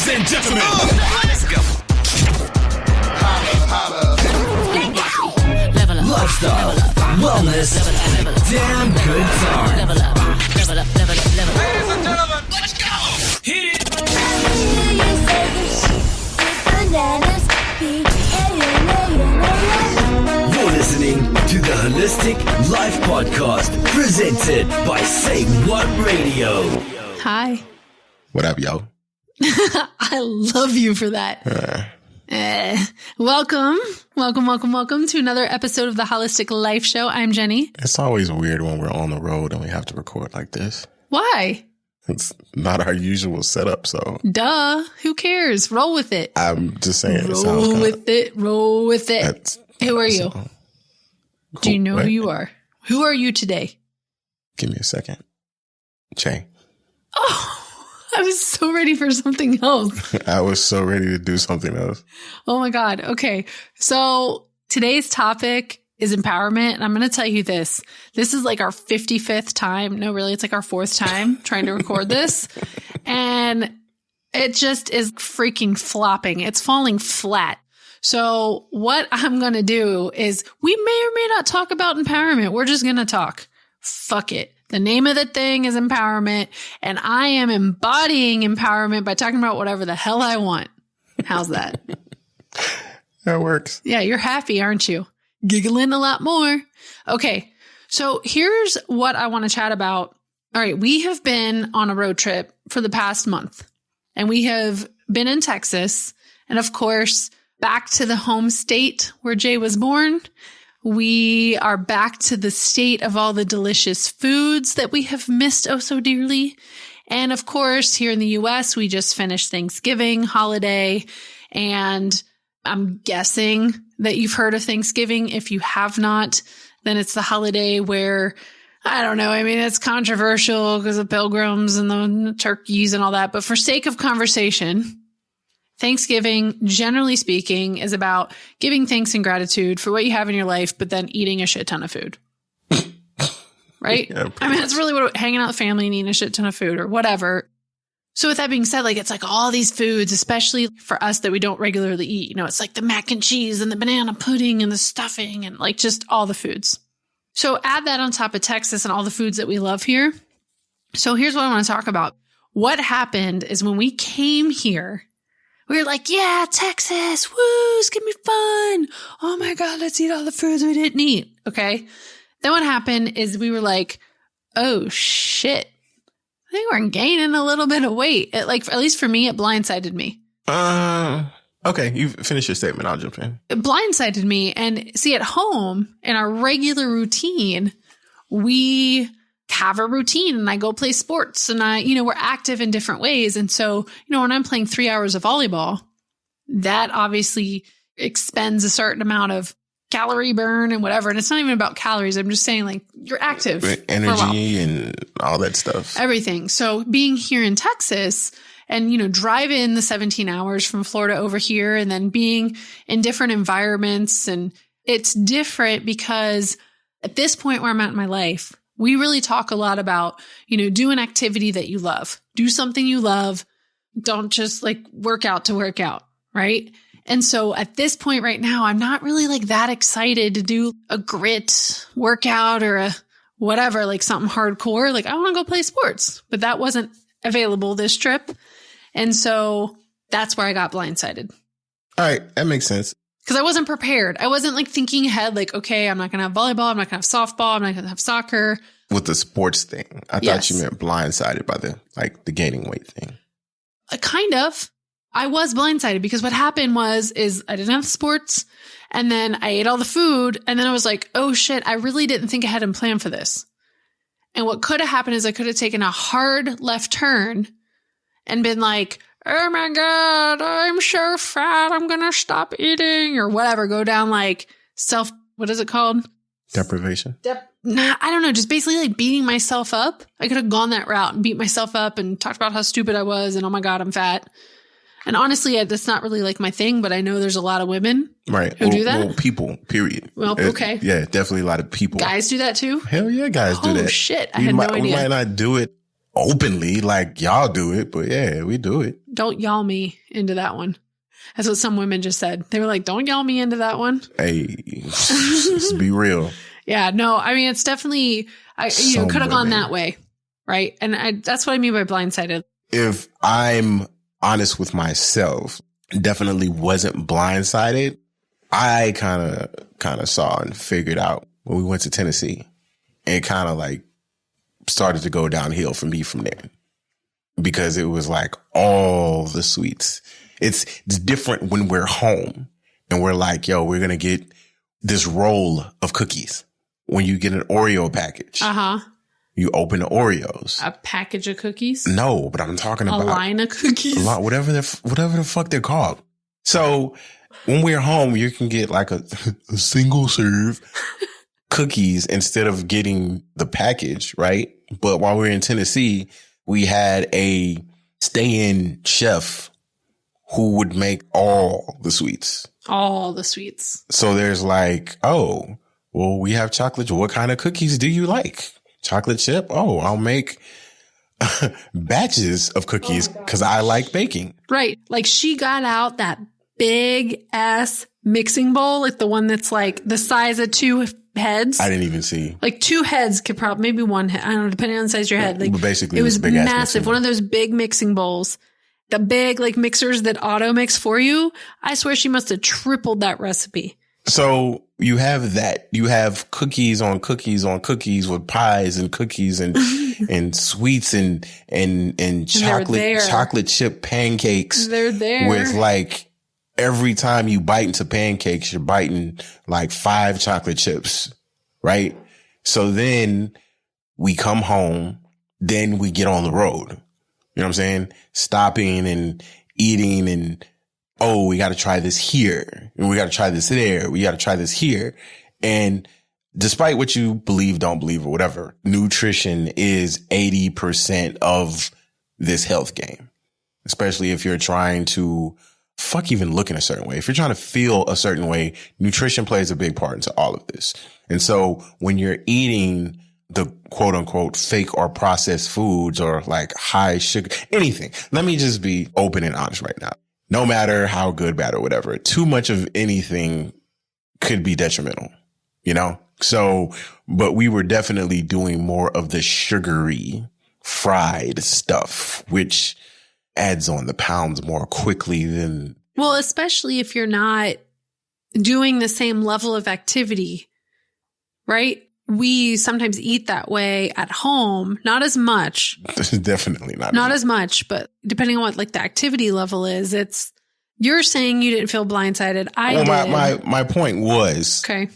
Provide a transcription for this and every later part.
Ladies and gentlemen, let's go. Level up. Lifestyle, wellness, damn good time. Level up. Level up. Level up. Level up. Ladies and gentlemen, let's go. Hit it. You're listening to the Holistic Life Podcast, presented by Say What Radio. Hi. What up, yo? I love you for that. Welcome to another episode of the Holistic Life Show. I'm Jenny. It's always weird when we're on the road and we have to record like this. Why? It's not our usual setup, so. Duh. Who cares? Roll with it. I'm just saying. Roll with it. Who are you? Cool. Do you know who you are? Who are you today? Give me a second. Che. Oh, I was so ready for something else. I was so ready to do something else. Oh my God. Okay. So today's topic is empowerment. And I'm going to tell you this. This is like our 55th time. No, really, it's like our 4th time trying to record this. And it just is freaking flopping. It's falling flat. So what I'm going to do is we may or may not talk about empowerment. We're just going to talk. Fuck it. The name of the thing is empowerment. And I am embodying empowerment by talking about whatever the hell I want. How's that? That works. Yeah, you're happy, aren't you? Giggling a lot more. Okay, so here's what I want to chat about. All right, we have been on a road trip for the past month, and we have been in Texas, and of course, back to the home state where Jay was born. We are back to the state of all the delicious foods that we have missed oh so dearly. And of course, here in the US, we just finished Thanksgiving holiday, and I'm guessing that you've heard of Thanksgiving. If you have not, then it's the holiday where, I don't know, I mean, it's controversial because of pilgrims and the turkeys and all that. But for sake of conversation, Thanksgiving, generally speaking, is about giving thanks and gratitude for what you have in your life, but then eating a shit ton of food. Right? Yeah, I mean, that's really what hanging out with family and eating a shit ton of food or whatever. So with that being said, like, it's like all these foods, especially for us that we don't regularly eat, you know, it's like the mac and cheese and the banana pudding and the stuffing and like just all the foods. So add that on top of Texas and all the foods that we love here. So here's what I want to talk about. What happened is when we came here, we were like, yeah, Texas, woo, it's going to be fun. Oh my God, let's eat all the foods we didn't eat. Okay. Then what happened is we were like, oh shit. I think we're gaining a little bit of weight. It, like, at least for me, it blindsided me. Okay. You finish your statement. I'll jump in. It blindsided me. And see, at home, in our regular routine, we have a routine and I go play sports and we're active in different ways. And so, when I'm playing 3 hours of volleyball, that obviously expends a certain amount of calorie burn and whatever. And it's not even about calories. I'm just saying, like, you're active. Energy and all that stuff. Everything. So being here in Texas and, driving the 17 hours from Florida over here and then being in different environments. And it's different because at this point where I'm at in my life, we really talk a lot about, do an activity that you love. Do something you love. Don't just like work out to work out, right? And so at this point right now, I'm not really like that excited to do a grit workout or a whatever, like something hardcore. Like I want to go play sports, but that wasn't available this trip. And so that's where I got blindsided. All right. That makes sense. Because I wasn't prepared. I wasn't like thinking ahead, like, okay, I'm not going to have volleyball. I'm not going to have softball. I'm not going to have soccer. With the sports thing, I thought you meant blindsided by the gaining weight thing. Kind of. I was blindsided because what happened is I didn't have sports and then I ate all the food and then I was like, oh shit, I really didn't think ahead and plan for this. And what could have happened is I could have taken a hard left turn and been like, oh my God, I'm so fat. I'm going to stop eating or whatever. Go down like what is it called? Deprivation. I don't know. Just basically like beating myself up. I could have gone that route and beat myself up and talked about how stupid I was and oh my God, I'm fat. And honestly, that's not really like my thing, but I know there's a lot of women who do that. Well, people, period. Well, okay. Yeah, definitely a lot of people. Guys do that too? Hell yeah, guys do that. Oh shit, I had no idea. We might not do it openly like y'all do it, but yeah, we do it. Don't y'all me into that one. That's what some women just said. They were like, don't y'all me into that one. Hey, let's be real. Yeah, no, I mean, it's definitely, could have gone that way. Right. And that's what I mean by blindsided. If I'm honest with myself, definitely wasn't blindsided. I kind of saw and figured out when we went to Tennessee. It kind of like started to go downhill for me from there because it was like all the sweets. It's different when we're home and we're like, yo, we're going to get this roll of cookies. When you get an Oreo package, you open the Oreos. A package of cookies? No, but I'm talking about a line of cookies. Whatever the fuck they're called. So when we're home, you can get like a single serve cookies instead of getting the package, right? But while we were in Tennessee, we had a stay-in chef who would make all the sweets. All the sweets. So there's like, oh, well, we have chocolate. What kind of cookies do you like? Chocolate chip? Oh, I'll make batches of cookies because I like baking. Right. Like she got out that big ass mixing bowl, like the one that's like the size of two heads. I didn't even see. Like two heads could probably, maybe one head. I don't know, depending on the size of your head. Like but basically, it was big massive. One of those big mixing bowls. The big like mixers that auto mix for you. I swear she must have tripled that recipe. So you have that. You have cookies on cookies on cookies with pies and cookies and and sweets and chocolate chip pancakes. They're there with like every time you bite into pancakes, you're biting like 5 chocolate chips, right? So then we come home, then we get on the road. You know what I'm saying? Stopping and eating and, oh, we got to try this here. And we got to try this there. We got to try this here. And despite what you believe, don't believe or whatever, nutrition is 80% of this health game, especially if you're trying to even look in a certain way. If you're trying to feel a certain way, nutrition plays a big part into all of this. And so when you're eating the quote unquote fake or processed foods or like high sugar, anything. Let me just be open and honest right now. No matter how good, bad or whatever, too much of anything could be detrimental, you know? So, but we were definitely doing more of the sugary fried stuff, which adds on the pounds more quickly than. Well, especially if you're not doing the same level of activity, right? We sometimes eat that way at home, not as much. Definitely not as much, but depending on what like the activity level is, you're saying you didn't feel blindsided. I did. My point was, okay,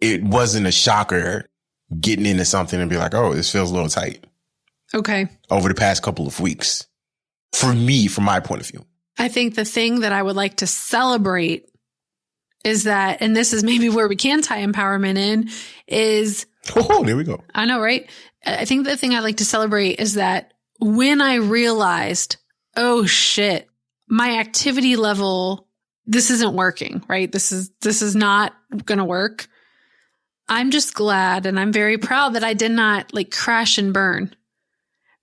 it wasn't a shocker getting into something and be like, oh, this feels a little tight. Okay. Over the past couple of weeks. For me, from my point of view. I think the thing that I would like to celebrate is that, and this is maybe where we can tie empowerment in, is... Oh, there we go. I know, right? I think the thing I'd like to celebrate is that when I realized, oh shit, my activity level, this isn't working, right? This is not going to work. I'm just glad and I'm very proud that I did not like crash and burn.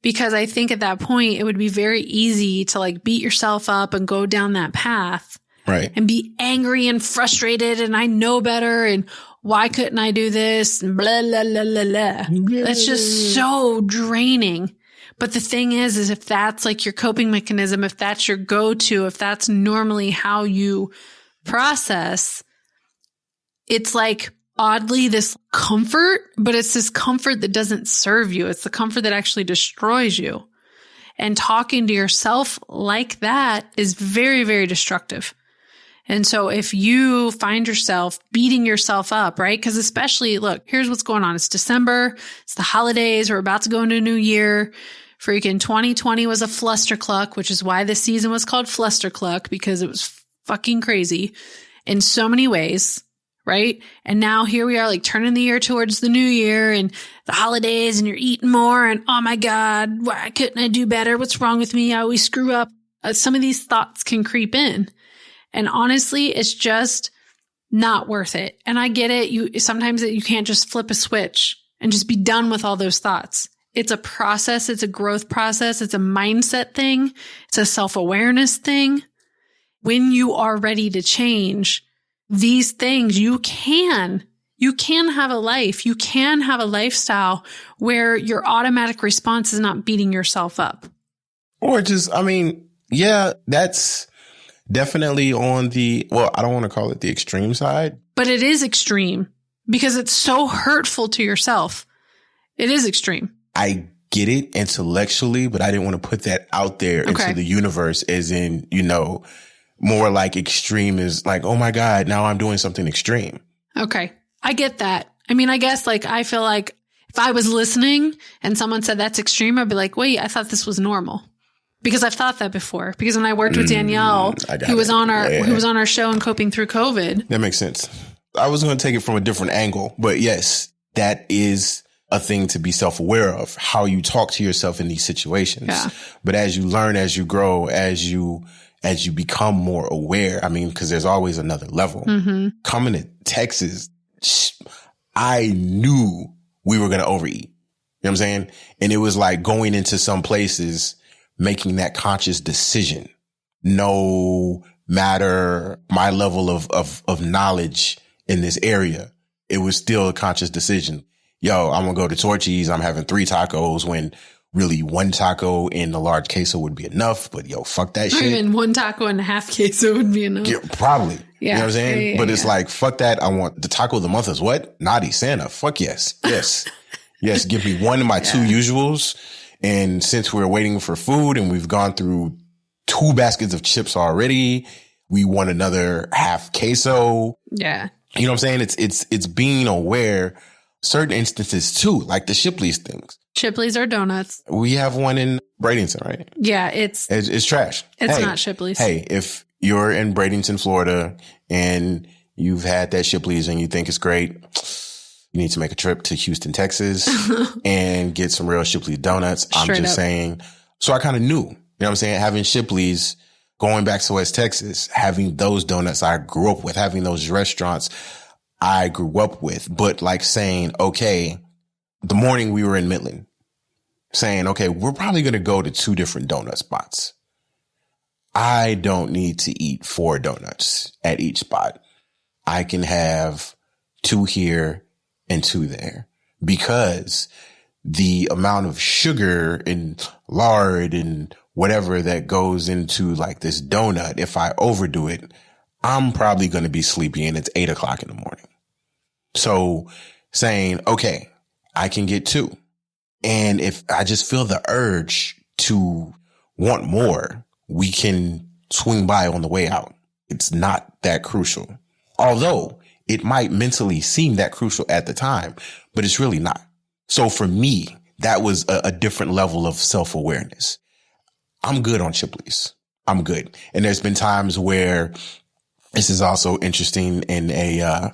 Because I think at that point, it would be very easy to like beat yourself up and go down that path. Right. And be angry and frustrated and I know better and why couldn't I do this? And blah, blah, blah, blah, blah. That's just so draining. But the thing is if that's like your coping mechanism, if that's your go-to, if that's normally how you process, it's like oddly this comfort, but it's this comfort that doesn't serve you. It's the comfort that actually destroys you. And talking to yourself like that is very, very destructive. And so if you find yourself beating yourself up, right? Because especially, look, here's what's going on. It's December. It's the holidays. We're about to go into a new year. Freaking 2020 was a flustercluck, which is why this season was called Flustercluck, because it was fucking crazy in so many ways, right? And now here we are like turning the year towards the new year and the holidays and you're eating more and oh my God, why couldn't I do better? What's wrong with me? I always screw up. Some of these thoughts can creep in. And honestly, it's just not worth it. And I get it. Sometimes you can't just flip a switch and just be done with all those thoughts. It's a process. It's a growth process. It's a mindset thing. It's a self-awareness thing. When you are ready to change these things, you can have a life. You can have a lifestyle where your automatic response is not beating yourself up. Or just, I mean, yeah, that's definitely on the, well, I don't want to call it the extreme side. But it is extreme because it's so hurtful to yourself. It is extreme. I get it intellectually, but I didn't want to put that out there into the universe as in, you know, more like extreme is like, oh my God, now I'm doing something extreme. Okay. I get that. I mean, I guess like, I feel like if I was listening and someone said that's extreme, I'd be like, wait, I thought this was normal. Because I've thought that before. Because when I worked with Danielle, who was on our show and coping through COVID. That makes sense. I was going to take it from a different angle, but yes, that is a thing to be self-aware of, how you talk to yourself in these situations. Yeah. But as you learn, as you grow, as you become more aware, I mean, because there's always another level. Mm-hmm. Coming to Texas, I knew we were going to overeat. You know what I'm saying? And it was like going into some places, making that conscious decision, no matter my level of knowledge in this area, it was still a conscious decision. Yo, I'm going to go to Torchy's. I'm having 3 tacos when really 1 taco in a large queso would be enough. But yo, fuck that shit. Even 1 taco and a half queso would be enough. Yeah, probably. Yeah. You know what I'm saying? Yeah, but it's like, fuck that. I want the taco of the month is what? Naughty Santa. Fuck yes. Yes. Yes. Give me 1 of my 2 usuals. And since we're waiting for food and we've gone through 2 baskets of chips already, we want another half queso. Yeah. You know what I'm saying? It's being aware. Certain instances too, like the Shipley's things. Shipley's are donuts. We have one in Bradenton, right? Yeah, it's trash. It's not Shipley's. Hey, if you're in Bradenton, Florida, and you've had that Shipley's and you think it's great, you need to make a trip to Houston, Texas, and get some real Shipley's donuts. I'm just saying. So I kind of knew, you know what I'm saying? Having Shipley's, going back to West Texas, having those donuts I grew up with, having those restaurants I grew up with, but like saying, okay, the morning we were in Midland, saying, okay, we're probably going to go to 2 different donut spots. I don't need to eat 4 donuts at each spot. I can have 2 here and 2 there, because the amount of sugar and lard and whatever that goes into like this donut, if I overdo it, I'm probably going to be sleepy and it's 8:00 in the morning. So saying, okay, I can get 2. And if I just feel the urge to want more, we can swing by on the way out. It's not that crucial. Although it might mentally seem that crucial at the time, but it's really not. So for me, that was a different level of self-awareness. I'm good on Shipley's. I'm good. And there's been times where this is also interesting in a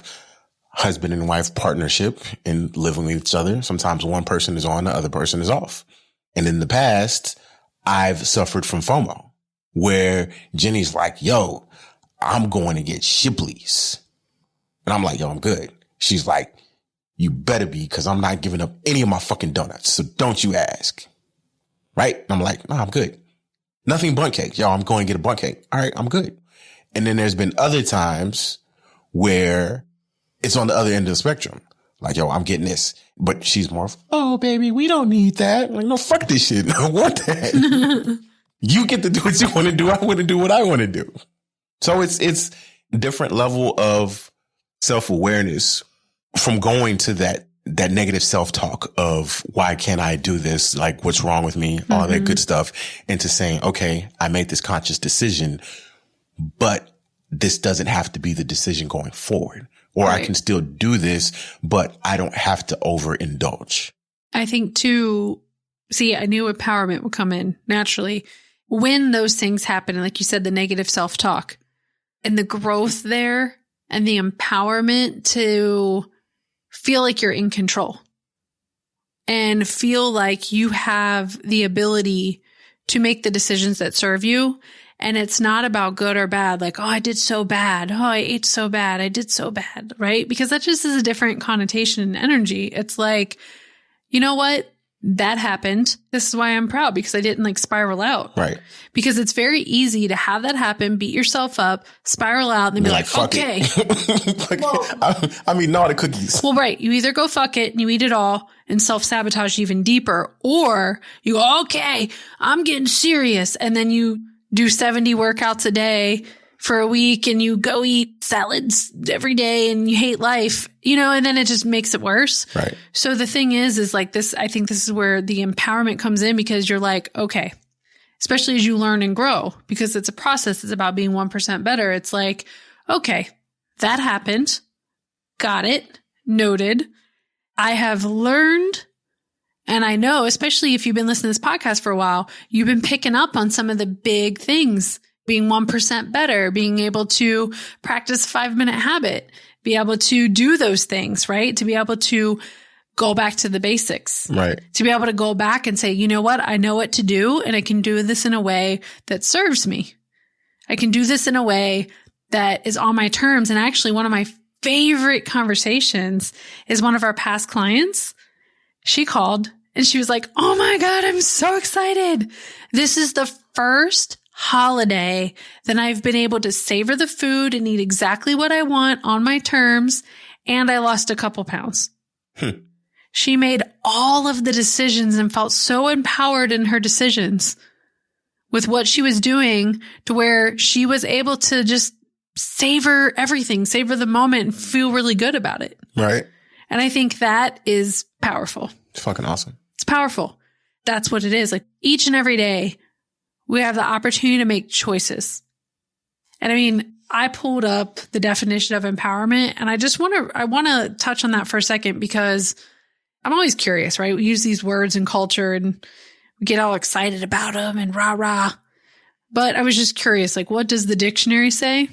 husband and wife partnership and living with each other. Sometimes one person is on, the other person is off. And in the past, I've suffered from FOMO, where Jenny's like, yo, I'm going to get Shipley's. And I'm like, yo, I'm good. She's like, you better be, because I'm not giving up any of my fucking donuts. So don't you ask. Right? And I'm like, no, I'm good. Nothing bundt cake. Yo, I'm going to get a bundt cake. All right, I'm good. And then there's been other times where it's on the other end of the spectrum. Like, yo, I'm getting this. But she's more, oh, baby, we don't need that. I'm like, no, fuck this shit. I want that. You get to do what you want to do. I want to do what I want to do. So it's different level of self-awareness from going to that negative self-talk of why can't I do this? Like, what's wrong with me? All that good stuff. Into saying, okay, I made this conscious decision, but this doesn't have to be the decision going forward. Or right. I can still do this, but I don't have to overindulge. I think too, see, I knew empowerment would come in naturally when those things happen. And like you said, the negative self-talk and the growth there and the empowerment to feel like you're in control and feel like you have the ability to make the decisions that serve you. And it's not about good or bad. Like, oh, I did so bad. Oh, I ate so bad. I did so bad. Right? Because that just is a different connotation and energy. It's like, you know what? that happened. This is why I'm proud, because I didn't like spiral out. Right. Because it's very easy to have that happen, beat yourself up, spiral out, and then be like, fuck okay. it. I'm eating all the cookies. Well, right. You either go fuck it and you eat it all and self-sabotage even deeper, or you go, okay, I'm getting serious. And then you do 70 workouts a day for a week and you go eat salads every day and you hate life, and then it just makes it worse. Right. So the thing is like this, I think this is where the empowerment comes in, because you're like, okay, especially as you learn and grow, because it's a process. It's about being 1% better. It's like, okay, that happened. Got it. Noted. I have learned. And I know, especially if you've been listening to this podcast for a while, you've been picking up on some of the big things. Being 1% better, being able to practice 5-minute habit, be able to do those things, right? To be able to go back to the basics, right? To be able to go back and say, you know what? I know what to do, and I can do this in a way that serves me. I can do this in a way that is on my terms. And actually, one of my favorite conversations is one of our past clients. She called and she was like, oh my God, I'm so excited. This is the first holiday that I've been able to savor the food and eat exactly what I want on my terms. And I lost a couple pounds. She made all of the decisions and felt so empowered in her decisions with what she was doing, to where she was able to just savor everything, savor the moment, and feel really good about it. Right. And I think that is powerful. It's fucking awesome. It's powerful. That's what it is. Like each and every day, we have the opportunity to make choices. And I mean, I pulled up the definition of empowerment, and I want to touch on that for a second, because I'm always curious, right? We use these words in culture and we get all excited about them and rah, rah. But I was just curious, like, what does the dictionary say?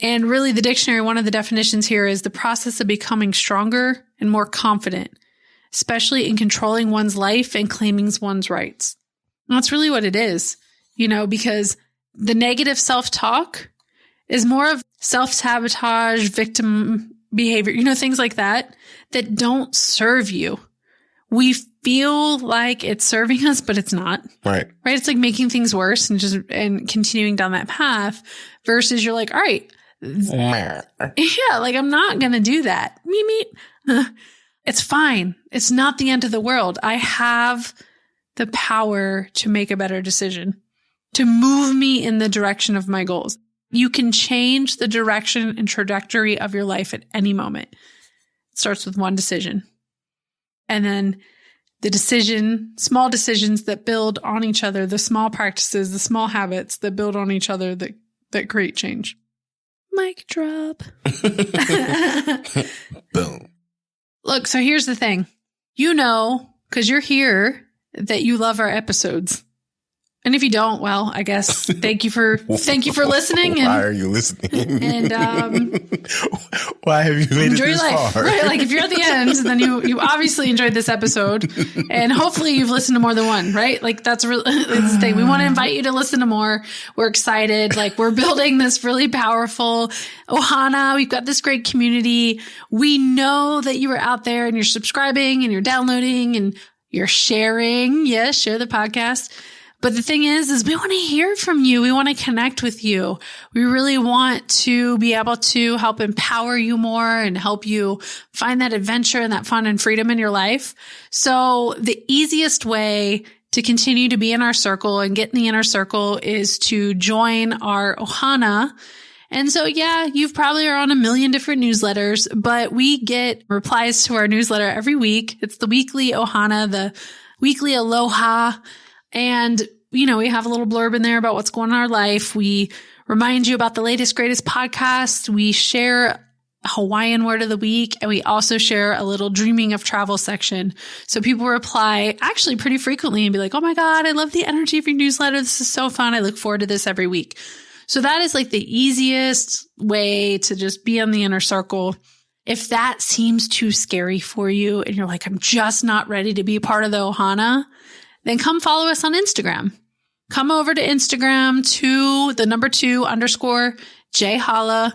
And really the dictionary, one of the definitions here is the process of becoming stronger and more confident, especially in controlling one's life and claiming one's rights. And that's really what it is. Because the negative self-talk is more of self-sabotage, victim behavior, things like that don't serve you. We feel like it's serving us, but it's not. Right. Right. It's like making things worse and continuing down that path, versus you're like, all right, yeah, like I'm not going to do that. It's fine. It's not the end of the world. I have the power to make a better decision, to move me in the direction of my goals. You can change the direction and trajectory of your life at any moment. It starts with one decision. And then small decisions that build on each other, the small practices, the small habits that build on each other that create change. Mic drop. Boom. Look, so here's the thing. Because you're here, that you love our episodes. And if you don't, well, I guess thank you for listening. Why are you listening? And why have you made it this life, far? Right? Like if you're at the end, then you obviously enjoyed this episode, and hopefully you've listened to more than one, right? Like that's the thing. We want to invite you to listen to more. We're excited. Like we're building this really powerful Ohana. We've got this great community. We know that you are out there and you're subscribing and you're downloading and you're sharing. Yes, share the podcast. But the thing is we want to hear from you. We want to connect with you. We really want to be able to help empower you more and help you find that adventure and that fun and freedom in your life. So the easiest way to continue to be in our circle and get in the inner circle is to join our Ohana. And so, yeah, you probably are on a million different newsletters, but we get replies to our newsletter every week. It's the weekly Ohana, the weekly Aloha. And, we have a little blurb in there about what's going on in our life. We remind you about the latest, greatest podcasts. We share a Hawaiian word of the week, and we also share a little dreaming of travel section. So people reply actually pretty frequently and be like, oh my God, I love the energy of your newsletter. This is so fun. I look forward to this every week. So that is like the easiest way to just be on the inner circle. If that seems too scary for you and you're like, I'm just not ready to be part of the Ohana, then come follow us on Instagram. Come over to Instagram to the _2_JHalla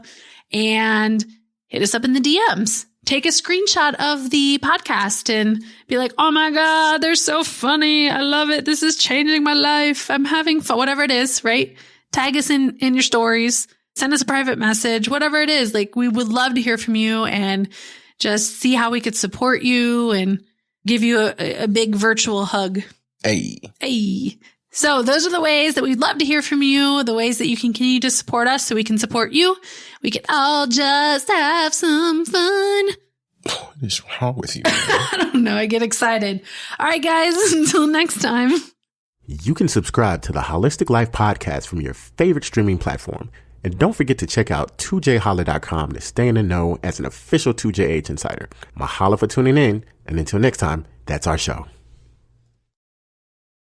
and hit us up in the DMs. take a screenshot of the podcast and be like, oh my God, they're so funny. I love it. This is changing my life. I'm having fun, whatever it is, right? Tag us in your stories, send us a private message, whatever it is. Like, we would love to hear from you and just see how we could support you and give you a big virtual hug. Hey. So those are the ways that we'd love to hear from you, the ways that you can continue to support us so we can support you. We can all just have some fun. What is wrong with you? I don't know. I get excited. All right, guys, until next time. You can subscribe to the Holistic Life Podcast from your favorite streaming platform. And don't forget to check out 2jholla.com to stay in the know as an official 2JH Insider. Mahalo for tuning in. And until next time, that's our show.